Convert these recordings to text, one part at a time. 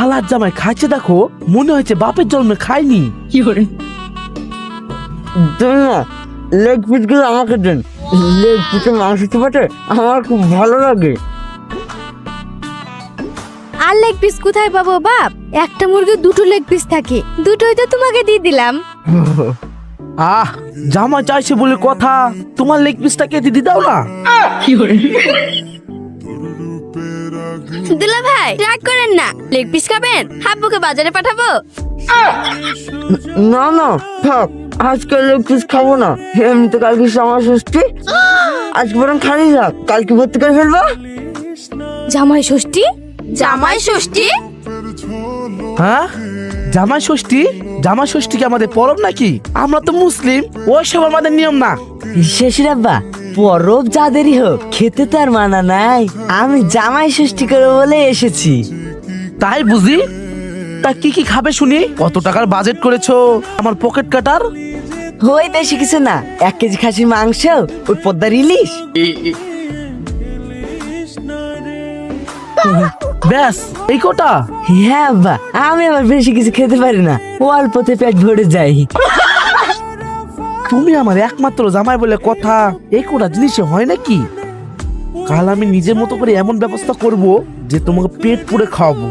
হালার জামাই খাইছে দেখো, মনে হয়েছে বাপের জন্মে খায়নি। লেগ পিস গুলো আমাকে দেন। লেগ পিসের মাংস চিবাতে আমার খুব ভালো লাগে। আর লেগ পিস কোথায় পাবো বাপ? একটা মুরগির দুটো লেগ পিস থাকে, দুটোই তো তোমাকে দিয়ে দিলাম। আহ, জামাই চাইছে বলে কথা, তোমার লেগ পিসটা কেটে দিয়ে দাও না। দুলা ভাই রাগ করেন না, লেগ পিস খাবেন? হাব্বুকে বাজারে পাঠাবো? না না থাক, আজকে লেগ পিস খাবো না। এমনিতে কালকে জামাই ষষ্ঠী, আজকে বরং খালি থাক, কালকে ভর্তি করে ফেলবো। জামাই ষষ্ঠী? জামাই ষষ্ঠী? হ্যাঁ, জামাই ষষ্ঠী? জামাই ষষ্ঠী কি আমাদের পরব নাকি? আমরা তো মুসলিম, ওইসব আমাদের নিয়ম না। শেষের আব্বা, পরব যাদেরই হোক, খেতে তো আর মানা নাই। আমি জামাই ষষ্ঠী করে বলে এসেছি। তাই বুঝি? তা কি কি খাবে শুনি? কত টাকার বাজেট করেছো আমার পকেট কাটার? ওই বেশি কিছু না, 1 কেজি খাসির মাংস, ওই পদ্মার ইলিশ। ব্যাস এই কটা? হ্যাঁ আব্বা, আমি আবার বেশি কিছু খেতে পারি না, অল্পতে পেট ভরে যাই। তুমি আমার একমাত্র জামাই বলে কথা, এই কটা জিনিসে হয় নাকি? কাল আমি নিজের মতো করে এমন ব্যবস্থা করব যে তোমাকে পেট পুরে খাওয়াবো।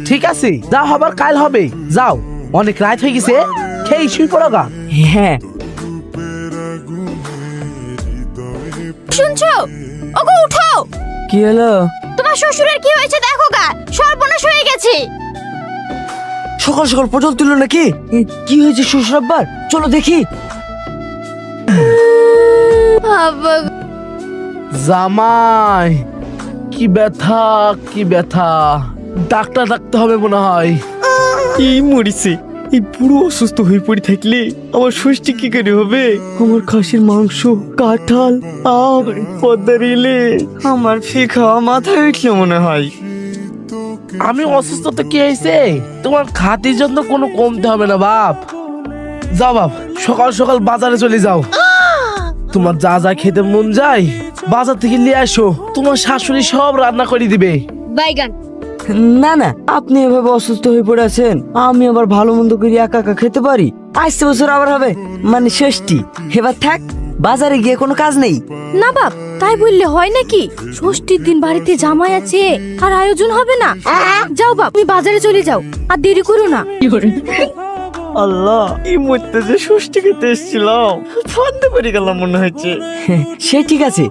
ঠিক আছে, যা হবার কাল হবে। যাও, অনেক রাত হয়ে গেছে, খেয়ে শুয়ে পড়ো গা। হ্যাঁ। শুনছো? ওগো উঠো, কি হলো? তোমার শ্বশুরের কি হয়েছে দেখো গা, সর্বনাশ হয়ে গেছে। সকাল সকাল পটল তুলো নাকি? কি হয়েছে শ্বশুর আব্বার? চলো দেখি। জামাই, কি ব্যথা, কি ব্যথা! ডাক্তার ডাকতে হবে মনে হয়। এই মরিছে, এই পুরো অসুস্থ হয়ে পড়ে থাকলে আমার ষষ্ঠী কি করে হবে? আমার খাসির মাংস, কাঁঠাল, আম, পদ্মার ইলিশ, আমার ফিকা মাথায় উঠলো মনে হয়। আমি অসুস্থ তো কি হয়েছে? তোমার খাতির জন্য কোনো কমতে হবে না বাপ। যাও বাপ, সকাল সকাল বাজারে চলে যাও। তোমার যা যা খেতে মন যায় বাজার থেকে নিয়ে আসো, তোমার শাশুড়ি সব রান্না করে দিবে। বাইগান। না না, আপনি এভাবে অসুস্থ হয়ে পড়ে আছেন, আমি আবার ভালো মন্দ করে একা একা খেতে পারি? আসছে বছর আবার হবে, মানে ষষ্ঠী। এবার থাক, বাজারে গিয়ে কোনো কাজ নেই। না বাপ, তাই বললে হয় নাকি? ষষ্ঠীর দিন বাড়িতে জামাই আছে, আর আয়োজন হবে না? যাও বাপ, তুমি বাজারে চলে যাও, আর দেরি করো না। আল্লাহ, এই মরতে যে ষষ্ঠী খেতে এসেছিলাম, ফান্দে পড়ে গেলাম মনে হচ্ছে। সে ঠিক আছে,